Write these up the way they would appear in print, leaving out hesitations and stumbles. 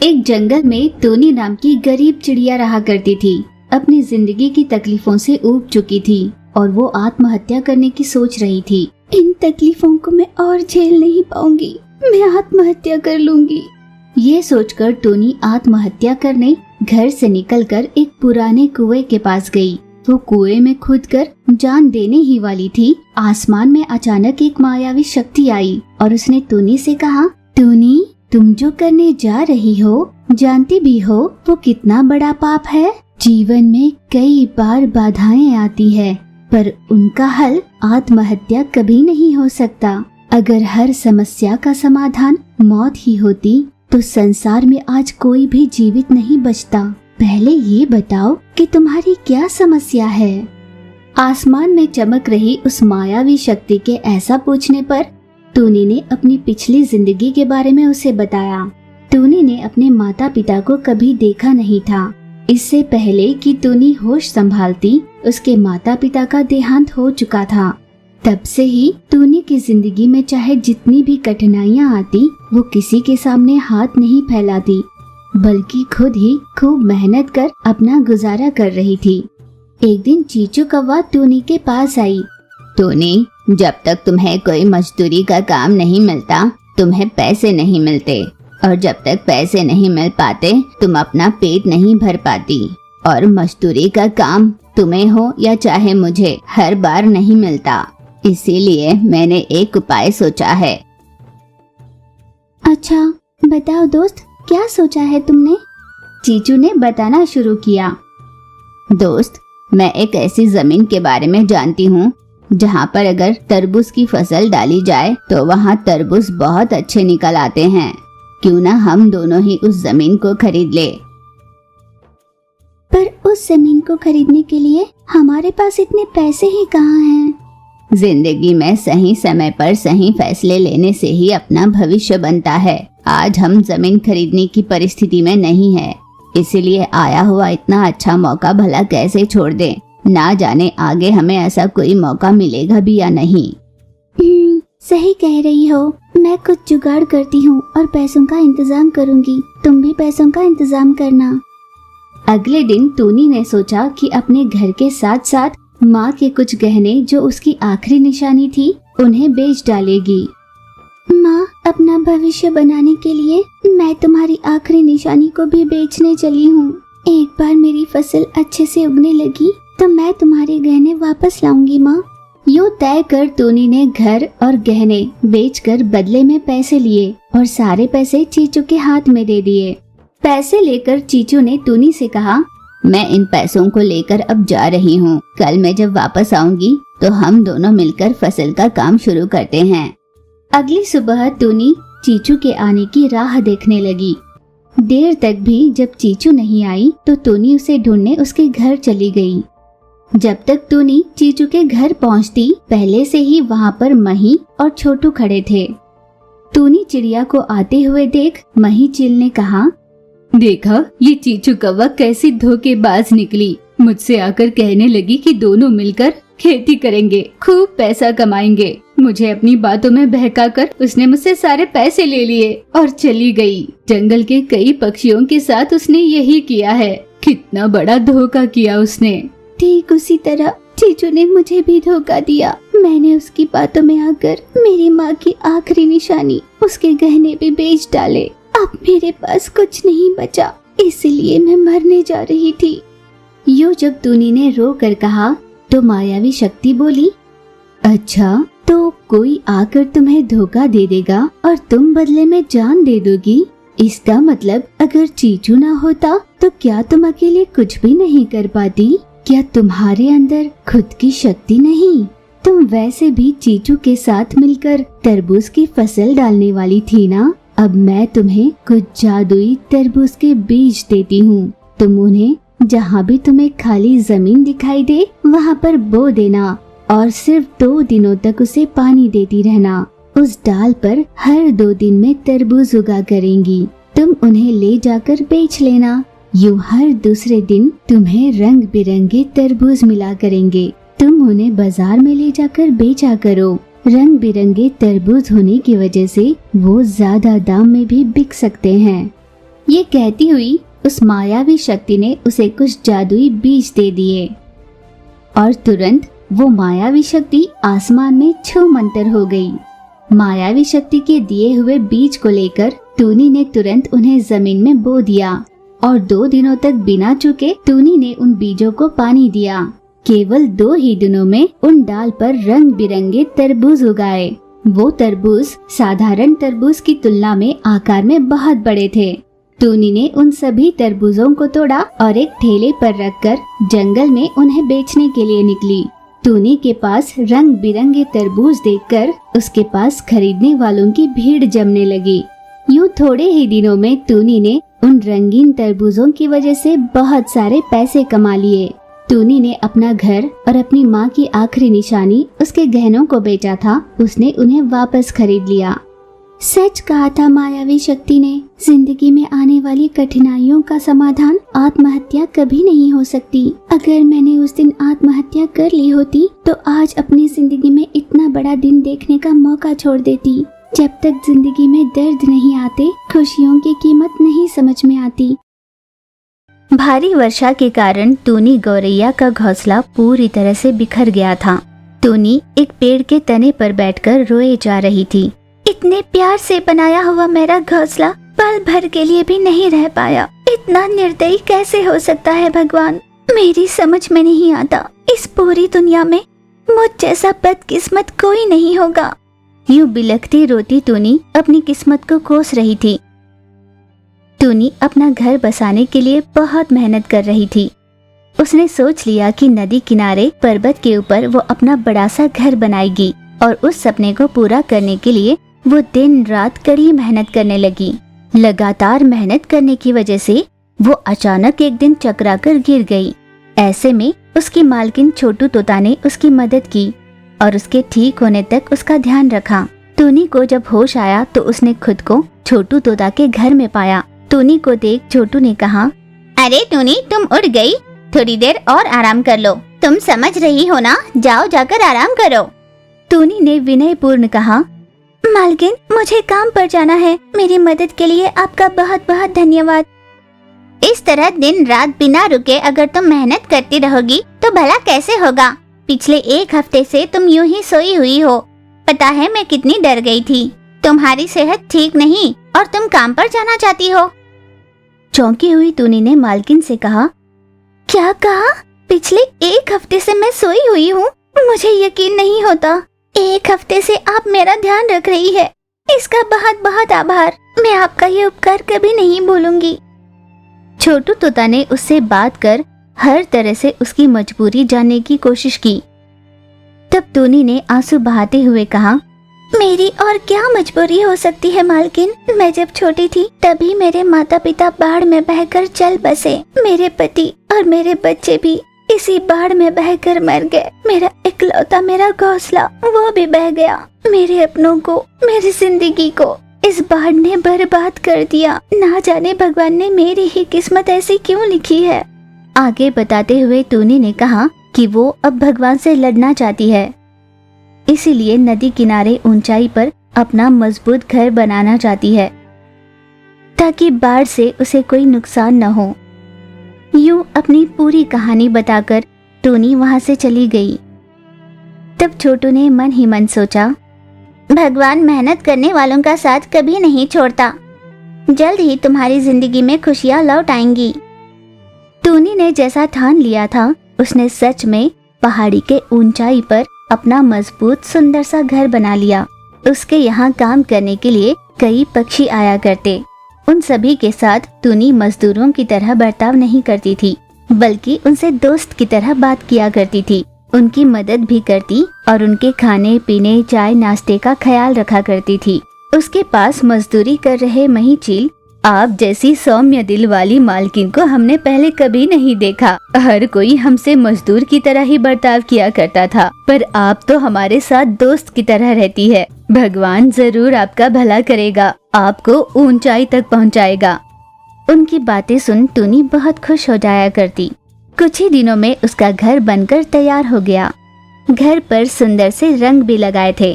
एक जंगल में टोनी नाम की गरीब चिड़िया रहा करती थी। अपनी जिंदगी की तकलीफों से ऊब चुकी थी और वो आत्महत्या करने की सोच रही थी। इन तकलीफों को मैं और झेल नहीं पाऊंगी, मैं आत्महत्या कर लूंगी। ये सोचकर टोनी आत्महत्या करने घर से निकलकर एक पुराने कुएं के पास गई। वो कुएं में कूदकर जान देने ही वाली थी। आसमान में अचानक एक मायावी शक्ति आई और उसने टोनी से कहा, टोनी, तुम जो करने जा रही हो, जानती भी हो वो कितना बड़ा पाप है। जीवन में कई बार बाधाएं आती है, पर उनका हल आत्महत्या कभी नहीं हो सकता। अगर हर समस्या का समाधान मौत ही होती तो संसार में आज कोई भी जीवित नहीं बचता। पहले ये बताओ कि तुम्हारी क्या समस्या है। आसमान में चमक रही उस मायावी शक्ति के ऐसा पूछने पर टोनी ने अपनी पिछली जिंदगी के बारे में उसे बताया। टोनी ने अपने माता पिता को कभी देखा नहीं था। इससे पहले कि टोनी होश संभालती, उसके माता पिता का देहांत हो चुका था। तब से ही टोनी की जिंदगी में चाहे जितनी भी कठिनाइयां आती, वो किसी के सामने हाथ नहीं फैलाती, बल्कि खुद ही खूब मेहनत कर अपना गुजारा कर रही थी। एक दिन चीचू कौवा टोनी के पास आई। टोनी, जब तक तुम्हें कोई मजदूरी का काम नहीं मिलता, तुम्हें पैसे नहीं मिलते, और जब तक पैसे नहीं मिल पाते, तुम अपना पेट नहीं भर पाती। और मजदूरी का काम तुम्हें हो या चाहे मुझे, हर बार नहीं मिलता। इसीलिए मैंने एक उपाय सोचा है। अच्छा, बताओ दोस्त, क्या सोचा है तुमने? चीचू ने बताना शुरू किया। दोस्त, मैं एक ऐसी जमीन के बारे में जानती हूँ जहाँ पर अगर तरबूज की फसल डाली जाए तो वहाँ तरबूज बहुत अच्छे निकल आते हैं। क्यों ना हम दोनों ही उस जमीन को खरीद ले। पर उस जमीन को खरीदने के लिए हमारे पास इतने पैसे ही कहाँ हैं? जिंदगी में सही समय पर सही फैसले लेने से ही अपना भविष्य बनता है। आज हम जमीन खरीदने की परिस्थिति में नहीं है, इसीलिए आया हुआ इतना अच्छा मौका भला कैसे छोड़ दें। ना जाने आगे हमें ऐसा कोई मौका मिलेगा भी या नहीं। सही कह रही हो। मैं कुछ जुगाड़ करती हूँ और पैसों का इंतजाम करूँगी। तुम भी पैसों का इंतजाम करना। अगले दिन टोनी ने सोचा कि अपने घर के साथ साथ माँ के कुछ गहने, जो उसकी आखिरी निशानी थी, उन्हें बेच डालेगी। माँ, अपना भविष्य बनाने के लिए मैं तुम्हारी आखिरी निशानी को भी बेचने चली हूँ। एक बार मेरी फसल अच्छे से उगने लगी तो मैं तुम्हारे गहने वापस लाऊंगी माँ। यूँ तय कर टोनी ने घर और गहने बेचकर बदले में पैसे लिए और सारे पैसे चीचू के हाथ में दे दिए। पैसे लेकर चीचू ने टोनी से कहा, मैं इन पैसों को लेकर अब जा रही हूँ। कल मैं जब वापस आऊंगी तो हम दोनों मिलकर फसल का काम शुरू करते हैं। अगली सुबह टोनी चीचू के आने की राह देखने लगी। देर तक भी जब चीचू नहीं आई तो टोनी उसे ढूंढने उसके घर चली गई। जब तक टोनी चीचू के घर पहुंचती, पहले से ही वहां पर मही और छोटू खड़े थे। टोनी चिड़िया को आते हुए देख मही चिल ने कहा, देखा, ये चीचू कौवा कैसी धोखेबाज निकली। मुझसे आकर कहने लगी कि दोनों मिलकर खेती करेंगे, खूब पैसा कमाएंगे। मुझे अपनी बातों में बहकाकर उसने मुझसे सारे पैसे ले लिए और चली गई। जंगल के कई पक्षियों के साथ उसने यही किया है। कितना बड़ा धोखा किया उसने। ठीक उसी तरह चीचू ने मुझे भी धोखा दिया। मैंने उसकी बातों में आकर मेरी माँ की आखिरी निशानी, उसके गहने भी बेच डाले। अब मेरे पास कुछ नहीं बचा, इसलिए मैं मरने जा रही थी। यूँ जब टोनी ने रो कर कहा तो मायावी शक्ति बोली, अच्छा, तो कोई आकर तुम्हें धोखा दे देगा और तुम बदले में जान दे दोगी। इसका मतलब अगर चीचू ना होता तो क्या तुम अकेले कुछ भी नहीं कर पाती? क्या तुम्हारे अंदर खुद की शक्ति नहीं? तुम वैसे भी चीचू के साथ मिलकर तरबूज की फसल डालने वाली थी ना। अब मैं तुम्हें कुछ जादुई तरबूज के बीज देती हूँ। तुम उन्हें जहाँ भी तुम्हें खाली जमीन दिखाई दे वहाँ पर बो देना और सिर्फ 2 दिनों तक उसे पानी देती रहना। उस डाल पर हर 2 दिन में तरबूज उगा करेंगी। तुम उन्हें ले जाकर बेच लेना। यूँ हर दूसरे दिन तुम्हें रंग बिरंगे तरबूज मिला करेंगे। तुम उन्हें बाजार में ले जाकर बेचा करो। रंग बिरंगे तरबूज होने की वजह से वो ज्यादा दाम में भी बिक सकते हैं। ये कहती हुई उस मायावी शक्ति ने उसे कुछ जादुई बीज दे दिए और तुरंत वो मायावी शक्ति आसमान में छू मंतर हो गई। मायावी शक्ति के दिए हुए बीज को लेकर टूनी ने तुरंत उन्हें जमीन में बो दिया और 2 दिनों तक बिना चूके टूनी ने उन बीजों को पानी दिया। केवल 2 ही दिनों में उन डाल पर रंग बिरंगे तरबूज उगाए। वो तरबूज साधारण तरबूज की तुलना में आकार में बहुत बड़े थे। टूनी ने उन सभी तरबूजों को तोड़ा और एक ठेले पर रखकर जंगल में उन्हें बेचने के लिए निकली। टूनी के पास रंग बिरंगे तरबूज देखकर उसके पास खरीदने वालों की भीड़ जमने लगी। यूं थोड़े ही दिनों में टूनी ने उन रंगीन तरबूजों की वजह से बहुत सारे पैसे कमा लिए। टूनी ने अपना घर और अपनी माँ की आखिरी निशानी, उसके गहनों को बेचा था, उसने उन्हें वापस खरीद लिया। सच कहा था मायावी शक्ति ने, जिंदगी में आने वाली कठिनाइयों का समाधान आत्महत्या कभी नहीं हो सकती। अगर मैंने उस दिन आत्महत्या कर ली होती तो आज अपनी जिंदगी में इतना बड़ा दिन देखने का मौका छोड़ देती। जब तक जिंदगी में दर्द नहीं आते, खुशियों की कीमत नहीं समझ में आती। भारी वर्षा के कारण टूनी गौरैया का घोंसला पूरी तरह से बिखर गया था। टूनी एक पेड़ के तने पर बैठकर रोए जा रही थी। इतने प्यार से बनाया हुआ मेरा घोंसला पल भर के लिए भी नहीं रह पाया। इतना निर्दयी कैसे हो सकता है भगवान, मेरी समझ में नहीं आता। इस पूरी दुनिया में मुझ जैसा बदकिस्मत कोई नहीं होगा। यूं बिलखती रोती टूनी अपनी किस्मत को कोस रही थी। टूनी अपना घर बसाने के लिए बहुत मेहनत कर रही थी। उसने सोच लिया कि नदी किनारे पर्वत के ऊपर वो अपना बड़ा सा घर बनाएगी और उस सपने को पूरा करने के लिए वो दिन रात कड़ी मेहनत करने लगी। लगातार मेहनत करने की वजह से वो अचानक एक दिन चकरा कर गिर गई। ऐसे में उसकी मालकिन छोटू तोता ने उसकी मदद की और उसके ठीक होने तक उसका ध्यान रखा। टूनी को जब होश आया तो उसने खुद को छोटू तोता के घर में पाया। टूनी को देख छोटू ने कहा, अरे टूनी, तुम उठ गई, थोड़ी देर और आराम कर लो। तुम समझ रही हो ना, जाओ जाकर आराम करो। टूनी ने विनयपूर्ण कहा, मालकिन मुझे काम पर जाना है, मेरी मदद के लिए आपका बहुत बहुत धन्यवाद। इस तरह दिन रात बिना रुके अगर तुम मेहनत करती रहोगी तो भला कैसे होगा। पिछले 1 हफ्ते से तुम यूं ही सोई हुई हो। पता है मैं कितनी डर गई थी। तुम्हारी सेहत ठीक नहीं और तुम काम पर जाना चाहती हो। चौंकी हुई टूनी ने मालकिन से कहा, क्या कहा? पिछले 1 हफ्ते से मैं सोई हुई हूँ? मुझे यकीन नहीं होता। 1 हफ्ते से आप मेरा ध्यान रख रही है, इसका बहुत बहुत आभार। मैं आपका ये उपकार कभी नहीं भूलूंगी। छोटू तोता ने उससे बात कर हर तरह से उसकी मजबूरी जानने की कोशिश की। तब टूनी ने आंसू बहाते हुए कहा, मेरी और क्या मजबूरी हो सकती है मालकिन। मैं जब छोटी थी तभी मेरे माता पिता बाढ़ में बहकर चल बसे। मेरे पति और मेरे बच्चे भी इसी बाढ़ में बहकर मर गए। मेरा इकलौता मेरा घोंसला वो भी बह गया। मेरे अपनों को, मेरी जिंदगी को इस बाढ़ ने बर्बाद कर दिया। ना जाने भगवान ने मेरी ही किस्मत ऐसी क्यों लिखी है। आगे बताते हुए टूनी ने कहा कि वो अब भगवान से लड़ना चाहती है, इसीलिए नदी किनारे ऊंचाई पर अपना मजबूत घर बनाना चाहती है ताकि बाढ़ से उसे कोई नुकसान न हो। यूं अपनी पूरी कहानी बताकर टूनी वहां से चली गई। तब छोटू ने मन ही मन सोचा, भगवान मेहनत करने वालों का साथ कभी नहीं छोड़ता। जल्द ही तुम्हारी जिंदगी में खुशियां लौट आएंगी। टूनी ने जैसा ठान लिया था, उसने सच में पहाड़ी के ऊंचाई पर अपना मजबूत सुंदर सा घर बना लिया। उसके यहाँ काम करने के लिए कई पक्षी आया करते। उन सभी के साथ टूनी मजदूरों की तरह बर्ताव नहीं करती थी, बल्कि उनसे दोस्त की तरह बात किया करती थी। उनकी मदद भी करती और उनके खाने पीने, चाय नाश्ते का ख्याल रखा करती थी। उसके पास मजदूरी कर रहे मही चील, आप जैसी सौम्य दिल वाली मालकिन को हमने पहले कभी नहीं देखा। हर कोई हमसे मजदूर की तरह ही बर्ताव किया करता था, पर आप तो हमारे साथ दोस्त की तरह रहती है। भगवान जरूर आपका भला करेगा, आपको ऊंचाई तक पहुंचाएगा। उनकी बातें सुन टूनी बहुत खुश हो जाया करती। कुछ ही दिनों में उसका घर बनकर तैयार हो गया। घर पर सुंदर से रंग भी लगाए थे,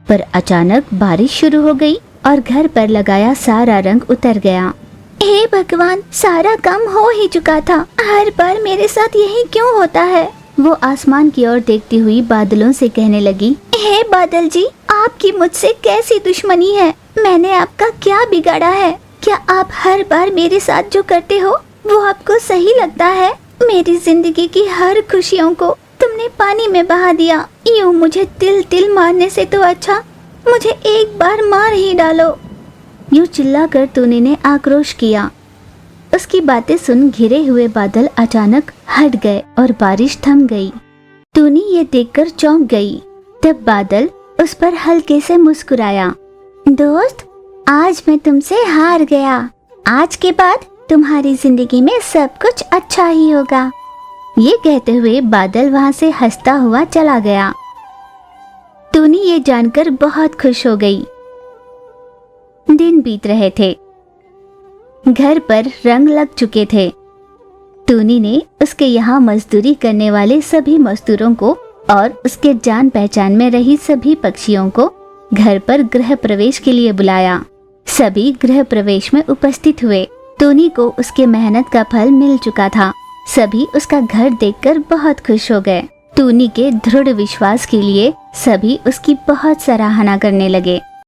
पर अचानक बारिश शुरू हो गई और घर पर लगाया सारा रंग उतर गया। हे भगवान, सारा काम हो ही चुका था, हर बार मेरे साथ यही क्यों होता है। वो आसमान की ओर देखती हुई बादलों से कहने लगी, हे बादल जी, आपकी मुझसे कैसी दुश्मनी है? मैंने आपका क्या बिगाड़ा है? क्या आप हर बार मेरे साथ जो करते हो वो आपको सही लगता है? मेरी जिंदगी की हर खुशियों को तुमने पानी में बहा दिया। यूं मुझे तिल तिल मारने से तो अच्छा मुझे एक बार मार ही डालो। यूं चिल्लाकर टूनी ने आक्रोश किया। उसकी बातें सुन घिरे हुए बादल अचानक हट गए और बारिश थम गई। टूनी ये देखकर चौंक गई। तब बादल उस पर हल्के से मुस्कुराया। दोस्त, आज मैं तुमसे हार गया। आज के बाद तुम्हारी जिंदगी में सब कुछ अच्छा ही होगा। ये कहते हुए बादल वहां से हंसता हुआ चला गया। टूनी ये जानकर बहुत खुश हो गई। दिन बीत रहे थे। घर पर रंग लग चुके थे। टूनी ने उसके यहाँ मजदूरी करने वाले सभी मजदूरों को और उसके जान पहचान में रही सभी पक्षियों को घर पर गृह प्रवेश के लिए बुलाया। सभी गृह प्रवेश में उपस्थित हुए। टूनी को उसके मेहनत का फल मिल चुका था। सभी उसका घर देखकर बहुत खुश हो गए। टूनी के दृढ़ विश्वास के लिए सभी उसकी बहुत सराहना करने लगे।